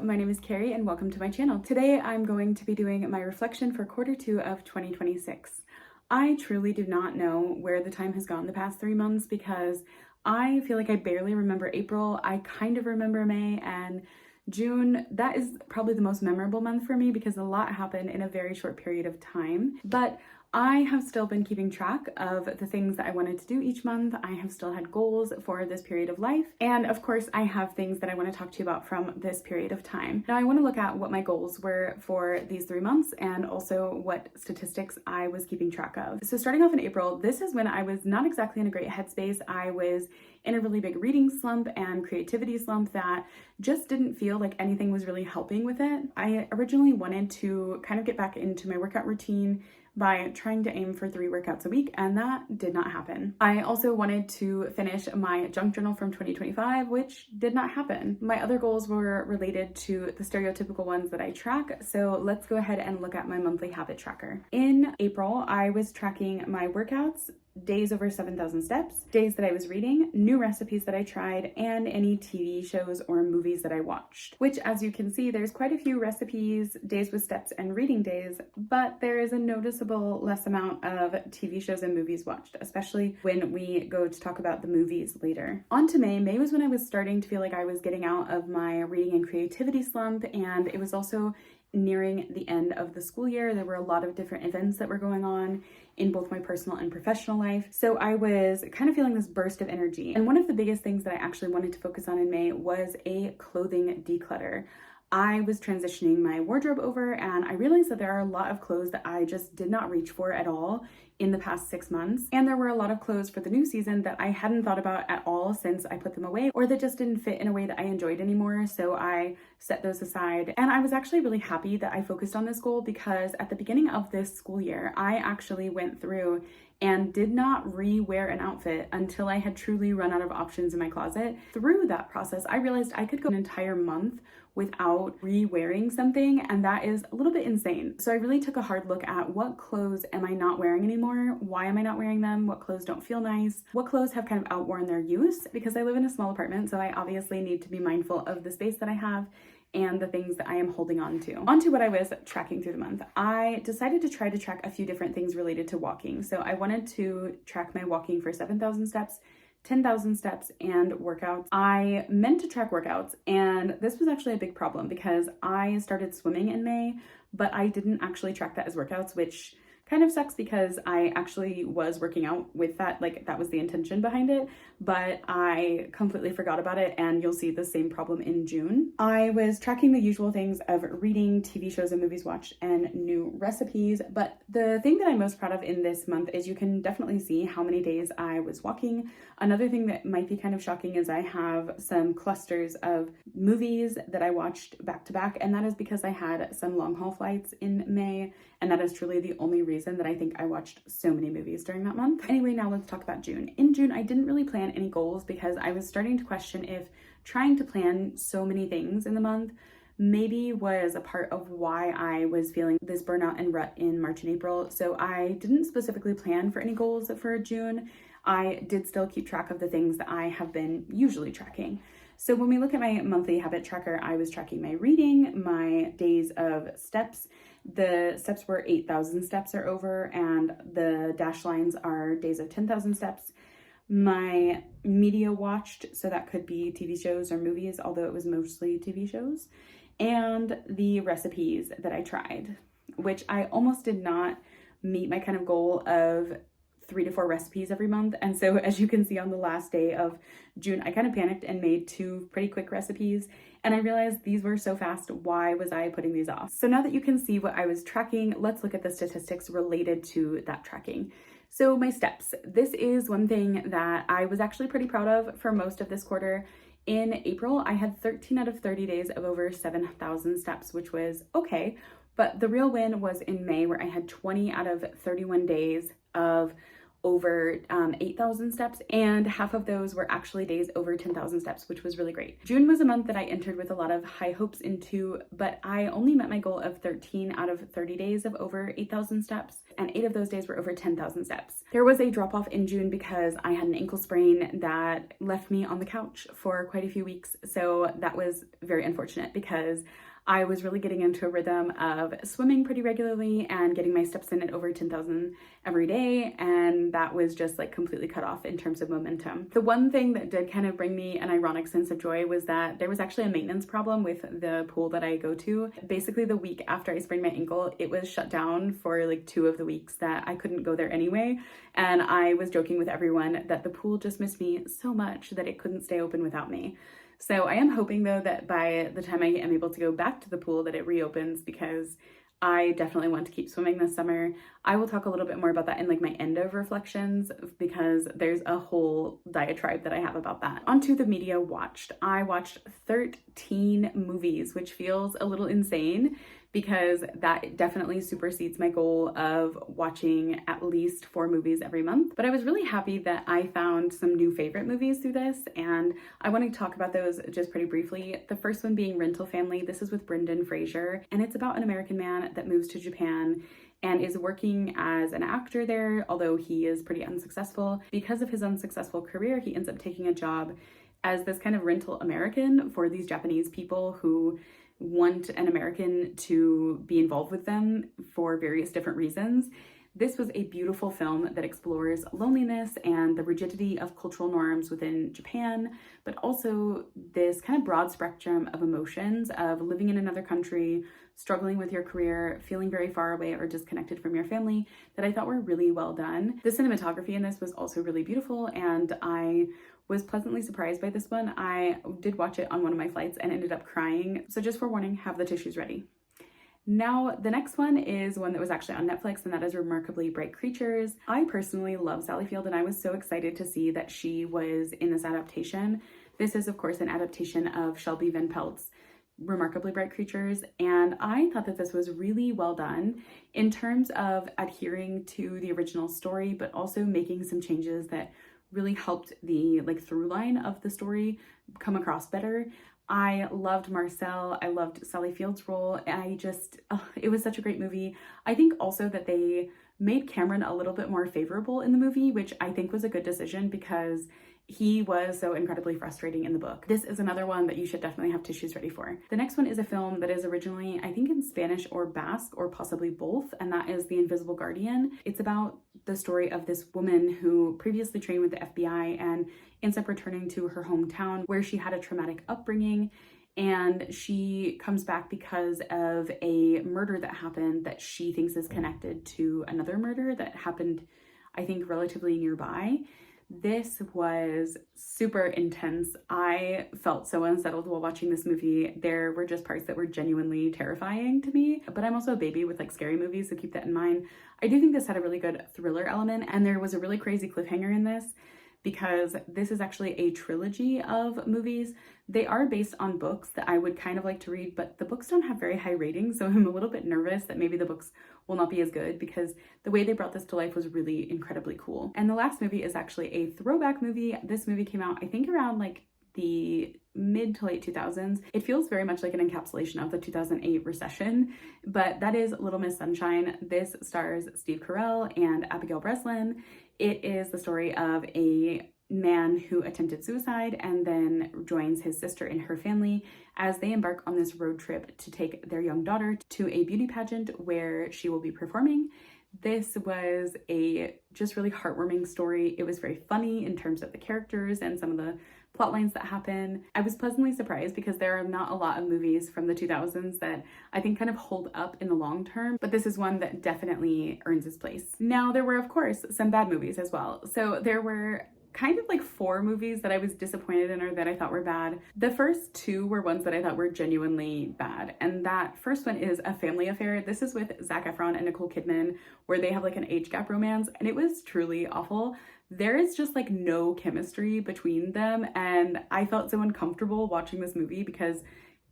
my name is Carrie and welcome to my channel. Today I'm going to be doing my reflection for Q2 of 2026. I truly do not know where the time has gone the past 3 months because I feel like I barely remember April. I kind of remember May, and June, that is probably the most memorable month for me because a lot happened in a very short period of time. But I have still been keeping track of the things that I wanted to do each month. I have still had goals for this period of life. And of course, I have things that I want to talk to you about from this period of time. Now, I want to look at what my goals were for these 3 months and also what statistics I was keeping track of. So starting off in April, this is when I was not exactly in a great headspace. I was in a really big reading slump and creativity slump that just didn't feel like anything was really helping with it. I originally wanted to kind of get back into my workout routine by trying to aim for 3 workouts a week, and that did not happen. I also wanted to finish my junk journal from 2025, which did not happen. My other goals were related to the stereotypical ones that I track, so let's go ahead and look at my monthly habit tracker. In April, I was tracking my workouts, days over 7,000 steps, days that I was reading, new recipes that I tried, and any TV shows or movies that I watched. Which, as you can see, there's quite a few recipes, days with steps, and reading days, but there is a noticeable less amount of TV shows and movies watched, especially when we go to talk about the movies later. On to May. May was when I was starting to feel like I was getting out of my reading and creativity slump, and it was also nearing the end of the school year. There were a lot of different events that were going on in both my personal and professional life. So I was kind of feeling this burst of energy. And one of the biggest things that I actually wanted to focus on in May was a clothing declutter. I was transitioning my wardrobe over and I realized that there are a lot of clothes that I just did not reach for at all in the past 6 months. And there were a lot of clothes for the new season that I hadn't thought about at all since I put them away, or that just didn't fit in a way that I enjoyed anymore. So I set those aside. And I was actually really happy that I focused on this goal because at the beginning of this school year, I actually went through and did not re-wear an outfit until I had truly run out of options in my closet. Through that process, I realized I could go an entire month without re-wearing something, and that is a little bit insane. So I really took a hard look at what clothes am I not wearing anymore? Why am I not wearing them? What clothes don't feel nice? What clothes have kind of outworn their use? Because I live in a small apartment, so I obviously need to be mindful of the space that I have and the things that I am holding on to. On to what I was tracking through the month. I decided to try to track a few different things related to walking. So I wanted to track my walking for 7,000 steps, 10,000 steps, and workouts. I meant to track workouts, and this was actually a big problem because I started swimming in May, but I didn't actually track that as workouts, which kind of sucks because I actually was working out with that, like that was the intention behind it, but I completely forgot about it, and you'll see the same problem in June. I was tracking the usual things of reading, TV shows and movies watched, and new recipes, but the thing that I'm most proud of in this month is you can definitely see how many days I was walking. Another thing that might be kind of shocking is I have some clusters of movies that I watched back to back, and that is because I had some long haul flights in May, and that is truly the only reason that I think I watched so many movies during that month. Anyway, now let's talk about June. In June, I didn't really plan any goals because I was starting to question if trying to plan so many things in the month maybe was a part of why I was feeling this burnout and rut in March and April. So I didn't specifically plan for any goals for June. I did still keep track of the things that I have been usually tracking. So when we look at my monthly habit tracker, I was tracking my reading, my days of steps. The steps were 8,000 steps or over, and the dash lines are days of 10,000 steps. My media watched, so that could be TV shows or movies, although it was mostly TV shows, and the recipes that I tried, which I almost did not meet my kind of goal of 3 to 4 recipes every month. And so as you can see on the last day of June, I kind of panicked and made 2 pretty quick recipes. And I realized these were so fast. Why was I putting these off? So now that you can see what I was tracking, let's look at the statistics related to that tracking. So my steps. This is one thing that I was actually pretty proud of for most of this quarter. In April, I had 13 out of 30 days of over 7,000 steps, which was okay. But the real win was in May, where I had 20 out of 31 days of over 8,000 steps, and half of those were actually days over 10,000 steps, which was really great. June was a month that I entered with a lot of high hopes into, but I only met my goal of 13 out of 30 days of over 8,000 steps. and 8 of those days were over 10,000 steps. There was a drop off in June because I had an ankle sprain that left me on the couch for quite a few weeks. So that was very unfortunate because I was really getting into a rhythm of swimming pretty regularly and getting my steps in at over 10,000 every day, and that was just like completely cut off in terms of momentum. The one thing that did kind of bring me an ironic sense of joy was that there was actually a maintenance problem with the pool that I go to. Basically the week after I sprained my ankle, it was shut down for like 2 of the weeks that I couldn't go there anyway, and I was joking with everyone that the pool just missed me so much that it couldn't stay open without me. So I am hoping though that by the time I am able to go back to the pool that it reopens, because I definitely want to keep swimming this summer. I will talk a little bit more about that in like my end of reflections because there's a whole diatribe that I have about that. Onto the media watched. I watched 13 movies, which feels a little insane because that definitely supersedes my goal of watching at least 4 movies every month. But I was really happy that I found some new favorite movies through this, and I want to talk about those just pretty briefly. The first one being Rental Family. This is with Brendan Fraser, and it's about an American man that moves to Japan and is working as an actor there, although he is pretty unsuccessful. Because of his unsuccessful career, he ends up taking a job as this kind of rental American for these Japanese people who want an American to be involved with them for various different reasons. This was a beautiful film that explores loneliness and the rigidity of cultural norms within Japan, but also this kind of broad spectrum of emotions of living in another country, struggling with your career, feeling very far away or disconnected from your family, that I thought were really well done. The cinematography in this was also really beautiful, and I was pleasantly surprised by this one. I did watch it on one of my flights and ended up crying. So just forewarning, have the tissues ready. Now, the next one is one that was actually on Netflix, and that is Remarkably Bright Creatures. I personally love Sally Field, and I was so excited to see that she was in this adaptation. This is, of course, an adaptation of Shelby Van Pelt's Remarkably Bright Creatures, and I thought that this was really well done in terms of adhering to the original story, but also making some changes that really helped the through line of the story come across better. I loved Marcel. I loved Sally Field's role. It was such a great movie. I think also that they made Cameron a little bit more favorable in the movie, which I think was a good decision because he was so incredibly frustrating in the book. This is another one that you should definitely have tissues ready for. The next one is a film that is originally, I think, in Spanish or Basque or possibly both, and that is The Invisible Guardian. It's about the story of this woman who previously trained with the FBI and ends up returning to her hometown where she had a traumatic upbringing, and she comes back because of a murder that happened that she thinks is connected to another murder that happened, I think, relatively nearby. This was super intense. I felt so unsettled while watching this movie. There were just parts that were genuinely terrifying to me, but I'm also a baby with scary movies, so keep that in mind. I do think this had a really good thriller element, and there was a really crazy cliffhanger in this because this is actually a trilogy of movies. They are based on books that I would kind of like to read, but the books don't have very high ratings, so I'm a little bit nervous that maybe the books will not be as good because the way they brought this to life was really incredibly cool. And the last movie is actually a throwback movie. This movie came out, I think, around the mid to late 2000s. It feels very much like an encapsulation of the 2008 recession, but that is Little Miss Sunshine. This stars Steve Carell and Abigail Breslin. It is the story of a man who attempted suicide and then joins his sister and her family as they embark on this road trip to take their young daughter to a beauty pageant where she will be performing. This was a just really heartwarming story. It was very funny in terms of the characters and some of the plot lines that happen. I was pleasantly surprised because there are not a lot of movies from the 2000s that I think kind of hold up in the long term, but this is one that definitely earns its place. Now, there were, of course, some bad movies as well. So there were kind of 4 movies that I was disappointed in or that I thought were bad. The first 2 were ones that I thought were genuinely bad. And that first one is A Family Affair. This is with Zac Efron and Nicole Kidman, where they have an age gap romance, and it was truly awful. There is just no chemistry between them, and I felt so uncomfortable watching this movie because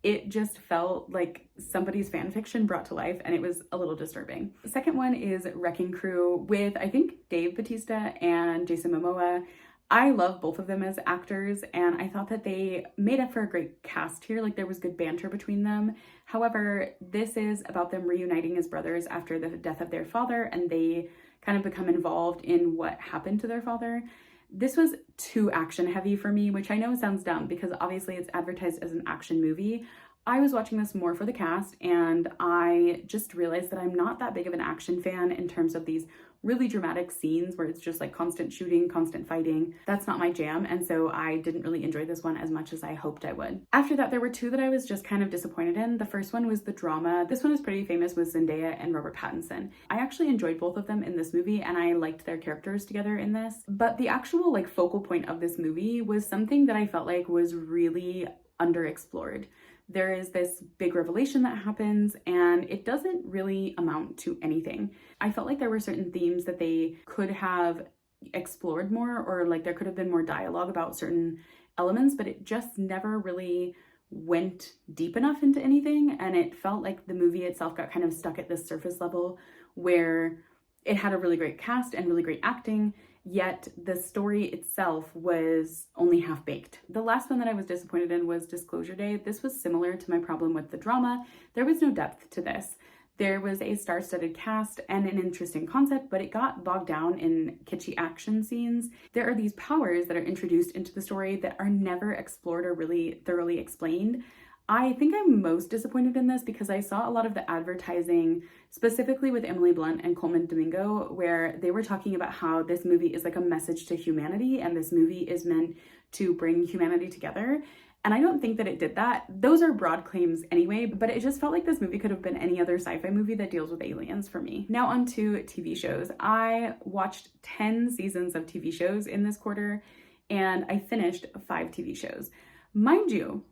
it just felt like somebody's fan fiction brought to life, and it was a little disturbing. The second one is Wrecking Crew with, I think, Dave Bautista and Jason Momoa. I love both of them as actors, and I thought that they made up for a great cast here. Like, there was good banter between them. However, this is about them reuniting as brothers after the death of their father, and they kind of become involved in what happened to their father. This was too action heavy for me, which I know sounds dumb because obviously it's advertised as an action movie. I was watching this more for the cast, and I just realized that I'm not that big of an action fan in terms of these really dramatic scenes where it's just like constant shooting, constant fighting. That's not my jam, and so I didn't really enjoy this one as much as I hoped I would. After that, there were two that I was just kind of disappointed in. The first one was the drama. This one is pretty famous with Zendaya and Robert Pattinson. I actually enjoyed both of them in this movie, and I liked their characters together in this. But the actual like focal point of this movie was something that I felt like was really underexplored. There is this big revelation that happens, and it doesn't really amount to anything. I felt like there were certain themes that they could have explored more, or like there could have been more dialogue about certain elements, but it just never really went deep enough into anything. And it felt like the movie itself got kind of stuck at this surface level where it had a really great cast and really great acting, yet the story itself was only half-baked. The last one that I was disappointed in was Disclosure Day. This was similar to my problem with the drama. There was no depth to this. There was a star-studded cast and an interesting concept, but it got bogged down in kitschy action scenes. There are these powers that are introduced into the story that are never explored or really thoroughly explained. I think I'm most disappointed in this because I saw a lot of the advertising, specifically with Emily Blunt and Coleman Domingo, where they were talking about how this movie is like a message to humanity and this movie is meant to bring humanity together. And I don't think that it did that. Those are broad claims anyway, but it just felt like this movie could have been any other sci-fi movie that deals with aliens for me. Now on to TV shows. I watched 10 seasons of TV shows in this quarter, and I finished 5 TV shows. Mind you,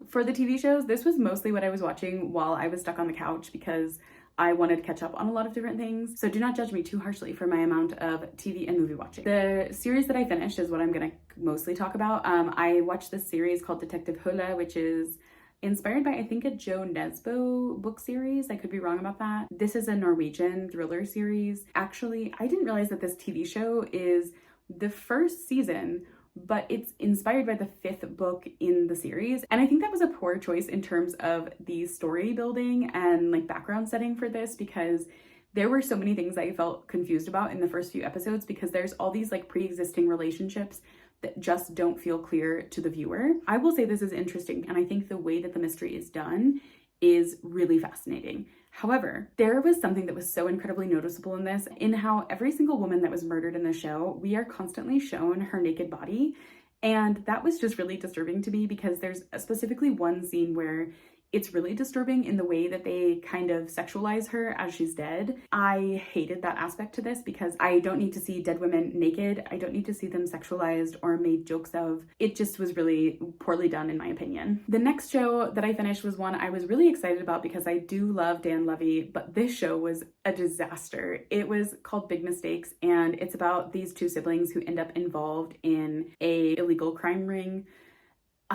for the TV shows, this was mostly what I was watching while I was stuck on the couch because I wanted to catch up on a lot of different things. So do not judge me too harshly for my amount of TV and movie watching. The series that I finished is what I'm gonna mostly talk about. I watched this series called Detective Høle, which is inspired by, I think, a Joe Nesbo book series. I could be wrong about that. This is a Norwegian thriller series. Actually, I didn't realize that this TV show is the first season, but it's inspired by the 5th book in the series. And I think that was a poor choice in terms of the story building and like background setting for this, because there were so many things I felt confused about in the first few episodes because there's all these like pre-existing relationships that just don't feel clear to the viewer. I will say this is interesting, and I think the way that the mystery is done is really fascinating. However, there was something that was so incredibly noticeable in this, in how every single woman that was murdered in the show, we are constantly shown her naked body. And that was just really disturbing to me because there's specifically one scene where it's really disturbing in the way that they kind of sexualize her as she's dead. I hated that aspect to this because I don't need to see dead women naked. I don't need to see them sexualized or made jokes of. It just was really poorly done in my opinion. The next show that I finished was one I was really excited about because I do love Dan Levy, but this show was a disaster. It was called Big Mistakes, and it's about these 2 siblings who end up involved in a illegal crime ring.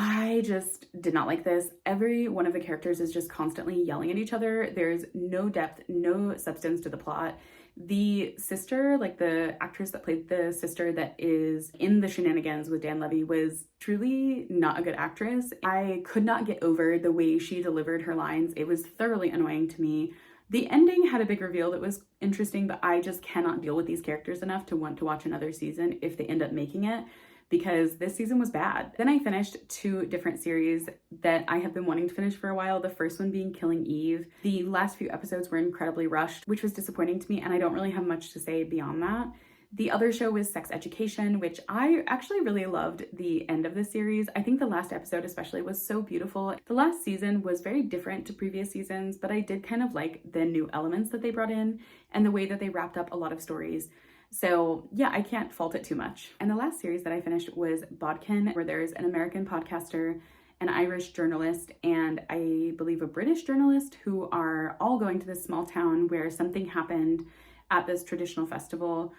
I just did not like this. Every one of the characters is just constantly yelling at each other. There's no depth, no substance to the plot. The sister, like the actress that played the sister that is in the shenanigans with Dan Levy, was truly not a good actress. I could not get over the way she delivered her lines. It was thoroughly annoying to me. The ending had a big reveal that was interesting, but I just cannot deal with these characters enough to want to watch another season if they end up making it, because this season was bad. Then I finished 2 different series that I have been wanting to finish for a while. The first one being Killing Eve. The last few episodes were incredibly rushed, which was disappointing to me, and I don't really have much to say beyond that. The other show was Sex Education, which I actually really loved the end of the series. I think the last episode especially was so beautiful. The last season was very different to previous seasons, but I did kind of like the new elements that they brought in and the way that they wrapped up a lot of stories. So yeah, I can't fault it too much. And the last series that I finished was Bodkin, where there's an American podcaster, an Irish journalist, and I believe a British journalist who are all going to this small town where something happened at this traditional festival,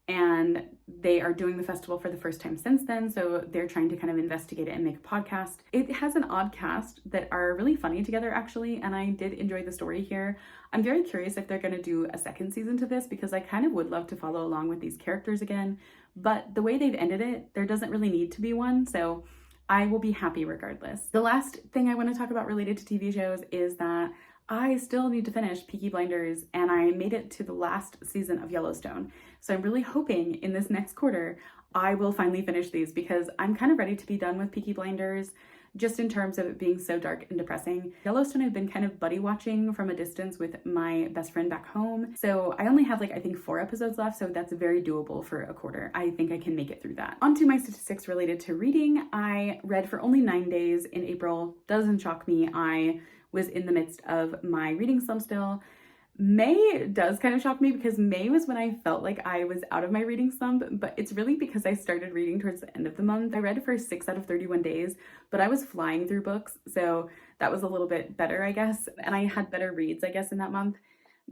and they are doing the festival for the first time since then, so they're trying to kind of investigate it and make a podcast. It has an odd cast that are really funny together, actually, and I did enjoy the story here. I'm very curious if they're going to do a second season to this, because I kind of would love to follow along with these characters again, but the way they've ended it, there doesn't really need to be one, so I will be happy regardless. The last thing I want to talk about related to TV shows is that I still need to finish Peaky Blinders, and I made it to the last season of Yellowstone. So I'm really hoping in this next quarter, I will finally finish these because I'm kind of ready to be done with Peaky Blinders, just in terms of it being so dark and depressing. Yellowstone I've been kind of buddy watching from a distance with my best friend back home. So I only have like, I think 4 episodes left, so that's very doable for a quarter. I think I can make it through that. On to my statistics related to reading. I read for only 9 days in April. Doesn't shock me. I was in the midst of my reading slump still. May does kind of shock me because May was when I felt like I was out of my reading slump, but it's really because I started reading towards the end of the month. I read for 6 out of 31 days, but I was flying through books, so that was a little bit better, I guess, and I had better reads, I guess, in that month.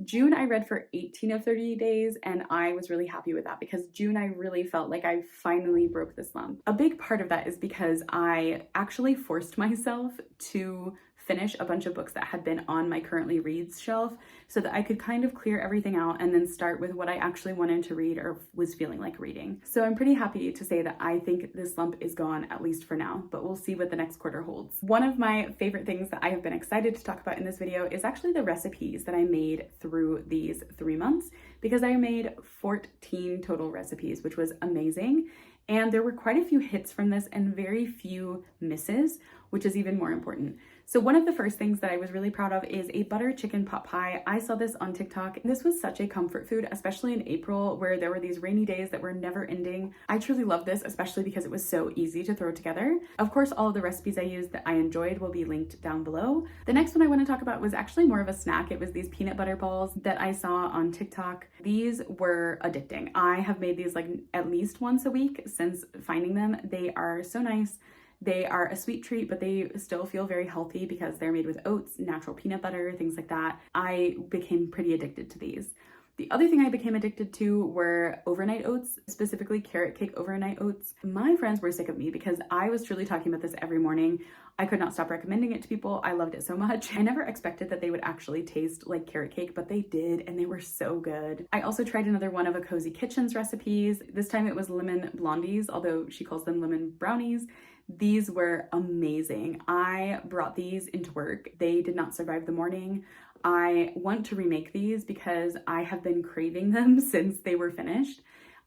June, I read for 18 of 30 days, and I was really happy with that because June, I really felt like I finally broke the slump. A big part of that is because I actually forced myself to finish a bunch of books that had been on my currently reads shelf so that I could kind of clear everything out and then start with what I actually wanted to read or was feeling like reading. So I'm pretty happy to say that I think this slump is gone, at least for now, but we'll see what the next quarter holds. One of my favorite things that I have been excited to talk about in this video is actually the recipes that I made through these 3 months, because I made 14 total recipes, which was amazing. And there were quite a few hits from this and very few misses, which is even more important. So one of the first things that I was really proud of is a butter chicken pot pie. I saw this on TikTok. This was such a comfort food, especially in April where there were these rainy days that were never ending. I truly love this, especially because it was so easy to throw together. Of course, all of the recipes I used that I enjoyed will be linked down below. The next one I want to talk about was actually more of a snack. It was these peanut butter balls that I saw on TikTok. These were addicting. I have made these like at least once a week since finding them. They are so nice. They are a sweet treat, but they still feel very healthy because they're made with oats, natural peanut butter, things like that. I became pretty addicted to these. The other thing I became addicted to were overnight oats, specifically carrot cake overnight oats. My friends were sick of me because I was truly talking about this every morning. I could not stop recommending it to people. I loved it so much. I never expected that they would actually taste like carrot cake, but they did, and they were so good. I also tried another one of a Cozy Kitchen's recipes. This time it was lemon blondies, although she calls them lemon brownies. These were amazing. I brought these into work. They did not survive the morning. I want to remake these because I have been craving them since they were finished.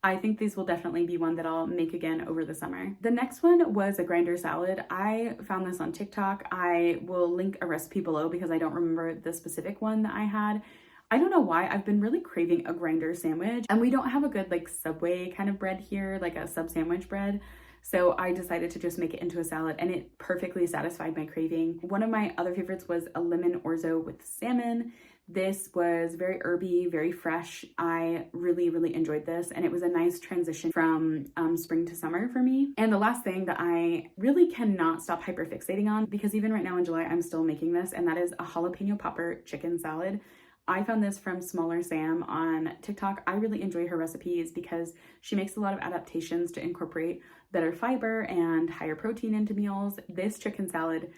I think these will definitely be one that I'll make again over the summer. The next one was a grinder salad. I found this on TikTok. I will link a recipe below because I don't remember the specific one that I had. I don't know why, I've been really craving a grinder sandwich, and we don't have a good like Subway kind of bread here, like a sub sandwich bread. So I decided to just make it into a salad, and it perfectly satisfied my craving. One of my other favorites was a lemon orzo with salmon. This was very herby, very fresh. I really, really enjoyed this, and it was a nice transition from spring to summer for me. And the last thing that I really cannot stop hyperfixating on, because even right now in July, I'm still making this, and that is a jalapeno popper chicken salad. I found this from Smaller Sam on TikTok. I really enjoy her recipes because she makes a lot of adaptations to incorporate better fiber and higher protein into meals. This chicken salad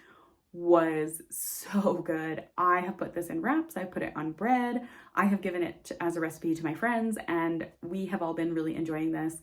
was so good. I have put this in wraps. I've put it on bread. I have given it as a recipe to my friends, and we have all been really enjoying this.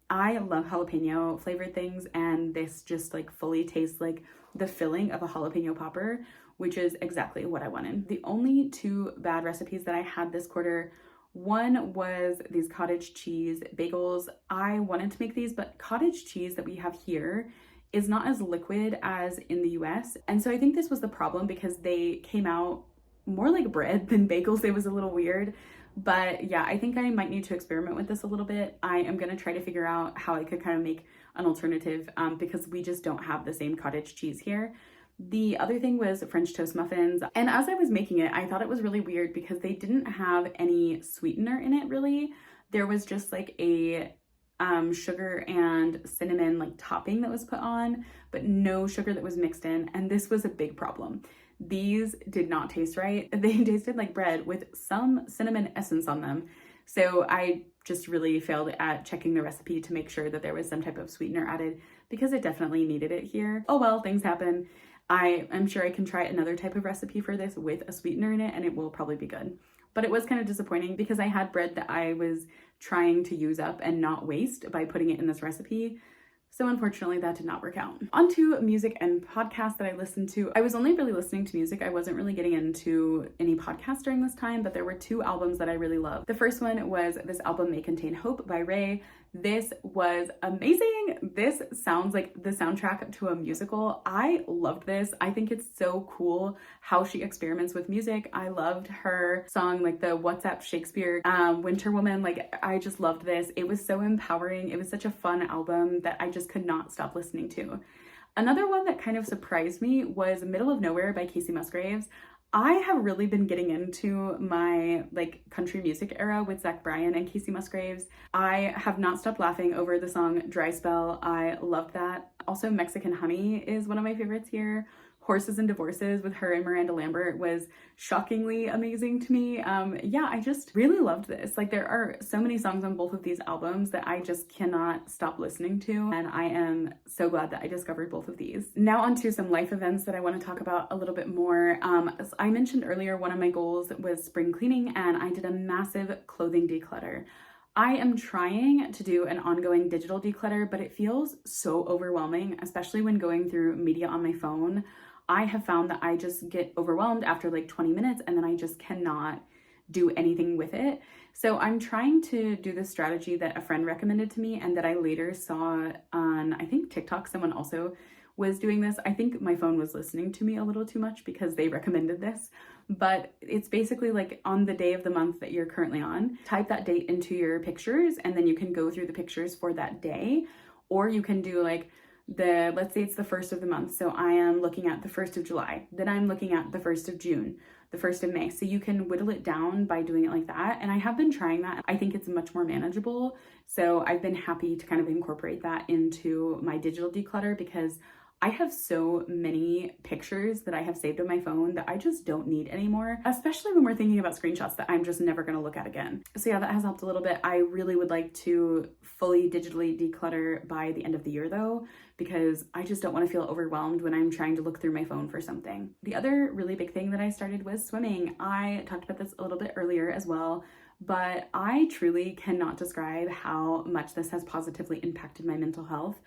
I love jalapeno flavored things, and this just like fully tastes like the filling of a jalapeno popper, which is exactly what I wanted. The only 2 bad recipes that I had this quarter, one was these cottage cheese bagels. I wanted to make these, but cottage cheese that we have here is not as liquid as in the US. And so I think this was the problem because they came out more like bread than bagels. It was a little weird. But yeah, I think I might need to experiment with this a little bit. I am gonna try to figure out how I could kind of make an alternative because we just don't have the same cottage cheese here. The other thing was French toast muffins. And as I was making it, I thought it was really weird because they didn't have any sweetener in it really. There was just like a sugar and cinnamon like topping that was put on, but no sugar that was mixed in. And this was a big problem. These did not taste right. They tasted like bread with some cinnamon essence on them. So I just really failed at checking the recipe to make sure that there was some type of sweetener added because it definitely needed it here. Oh well, things happen. I am sure I can try another type of recipe for this with a sweetener in it and it will probably be good. but it was kind of disappointing because I had bread that I was trying to use up and not waste by putting it in this recipe. So unfortunately that did not work out. On to music and podcasts that I listened to. I was only really listening to music. I wasn't really getting into any podcasts during this time, but there were 2 albums that I really loved. The first one was this album May Contain Hope by RAYE. This was amazing. This sounds like the soundtrack to a musical. I loved this. I think it's so cool how she experiments with music. I loved her song, like the What's Up Shakespeare, Winter Woman. Like, I just loved this. It was so empowering. It was such a fun album that I just could not stop listening to. Another one that kind of surprised me was Middle of Nowhere by Kacey Musgraves. I have really been getting into my like country music era with Zach Bryan and Kacey Musgraves. I have not stopped laughing over the song Dry Spell. I loved that. Also, Mexican Honey is one of my favorites here. Horses and Divorces with her and Miranda Lambert was shockingly amazing to me. Yeah, I just really loved this. Like, there are so many songs on both of these albums that I just cannot stop listening to, and I am so glad that I discovered both of these. Now on to some life events that I want to talk about a little bit more. As I mentioned earlier, one of my goals was spring cleaning, and I did a massive clothing declutter. I am trying to do an ongoing digital declutter, but it feels so overwhelming, especially when going through media on my phone. I have found that I just get overwhelmed after like 20 minutes and then I just cannot do anything with it. So I'm trying to do this strategy that a friend recommended to me and that I later saw on, I think, TikTok. Someone also was doing this. I think my phone was listening to me a little too much because they recommended this, but it's basically like on the day of the month that you're currently on, type that date into your pictures and then you can go through the pictures for that day, or you can do like let's say it's the 1st of the month. So I am looking at the 1st of July, then I'm looking at the 1st of June, the 1st of May. So you can whittle it down by doing it like that. And I have been trying that. I think it's much more manageable. So I've been happy to kind of incorporate that into my digital declutter because I have so many pictures that I have saved on my phone that I just don't need anymore, especially when we're thinking about screenshots that I'm just never going to look at again. So yeah, that has helped a little bit. I really would like to fully digitally declutter by the end of the year though, because I just don't want to feel overwhelmed when I'm trying to look through my phone for something. The other really big thing that I started was swimming. I talked about this a little bit earlier as well, but I truly cannot describe how much this has positively impacted my mental health.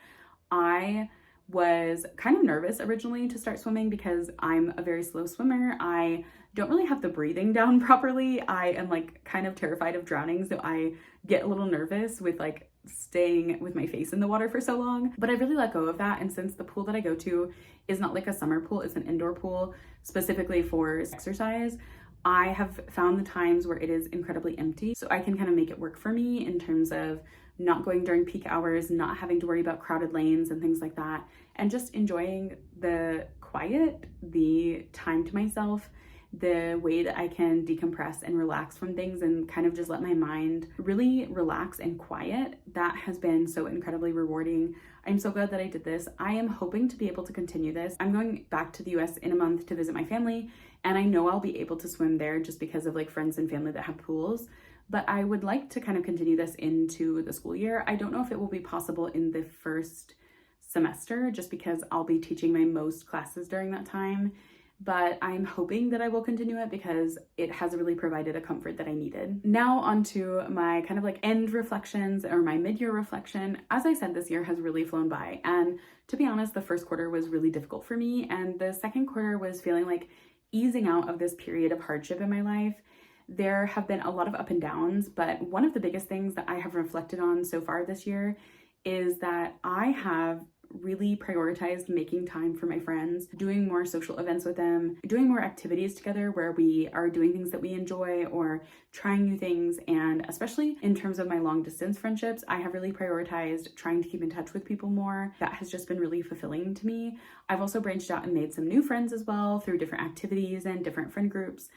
I was kind of nervous originally to start swimming because I'm a very slow swimmer. I don't really have the breathing down properly. I am like kind of terrified of drowning, so I get a little nervous with like staying with my face in the water for so long. But I really let go of that, and since the pool that I go to is not like a summer pool, it's an indoor pool specifically for exercise, I have found the times where it is incredibly empty, so I can kind of make it work for me in terms of not going during peak hours, not having to worry about crowded lanes and things like that, and just enjoying the quiet, the time to myself, the way that I can decompress and relax from things and kind of just let my mind really relax and quiet. That has been so incredibly rewarding. I'm so glad that I did this. I am hoping to be able to continue this. I'm going back to the US in a month to visit my family, and I know I'll be able to swim there just because of like friends and family that have pools. But I would like to kind of continue this into the school year. I don't know if it will be possible in the first semester just because I'll be teaching my most classes during that time. But I'm hoping that I will continue it because it has really provided a comfort that I needed. Now onto my kind of like end reflections or my mid-year reflection. As I said, this year has really flown by. And to be honest, the first quarter was really difficult for me. And the second quarter was feeling like easing out of this period of hardship in my life. There have been a lot of up and downs, but one of the biggest things that I have reflected on so far this year is that I have really prioritized making time for my friends, doing more social events with them, doing more activities together where we are doing things that we enjoy or trying new things. And especially in terms of my long distance friendships, I have really prioritized trying to keep in touch with people more. That has just been really fulfilling to me. I've also branched out and made some new friends as well through different activities and different friend groups.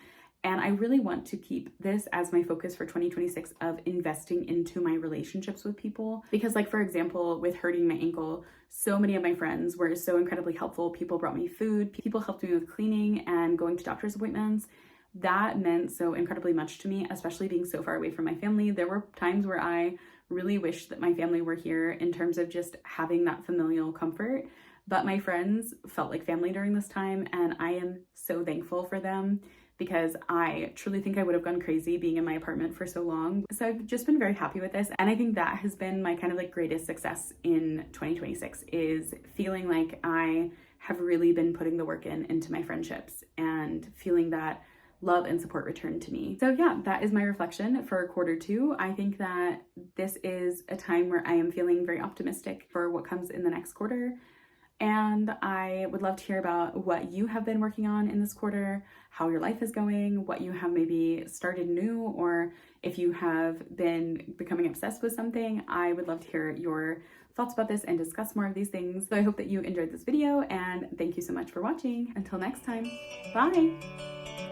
And I really want to keep this as my focus for 2026 of investing into my relationships with people. Because like, for example, with hurting my ankle, so many of my friends were so incredibly helpful. People brought me food, people helped me with cleaning and going to doctor's appointments. That meant so incredibly much to me, especially being so far away from my family. There were times where I really wished that my family were here in terms of just having that familial comfort. But my friends felt like family during this time, and I am so thankful for them. because I truly think I would have gone crazy being in my apartment for so long. So I've just been very happy with this. And I think that has been my kind of like greatest success in 2026, is feeling like I have really been putting the work into my friendships and feeling that love and support returned to me. So yeah, that is my reflection for quarter two. I think that this is a time where I am feeling very optimistic for what comes in the next quarter. And I would love to hear about what you have been working on in this quarter, how your life is going, what you have maybe started new, or if you have been becoming obsessed with something. I would love to hear your thoughts about this and discuss more of these things. So I hope that you enjoyed this video, and thank you so much for watching. Until next time, bye!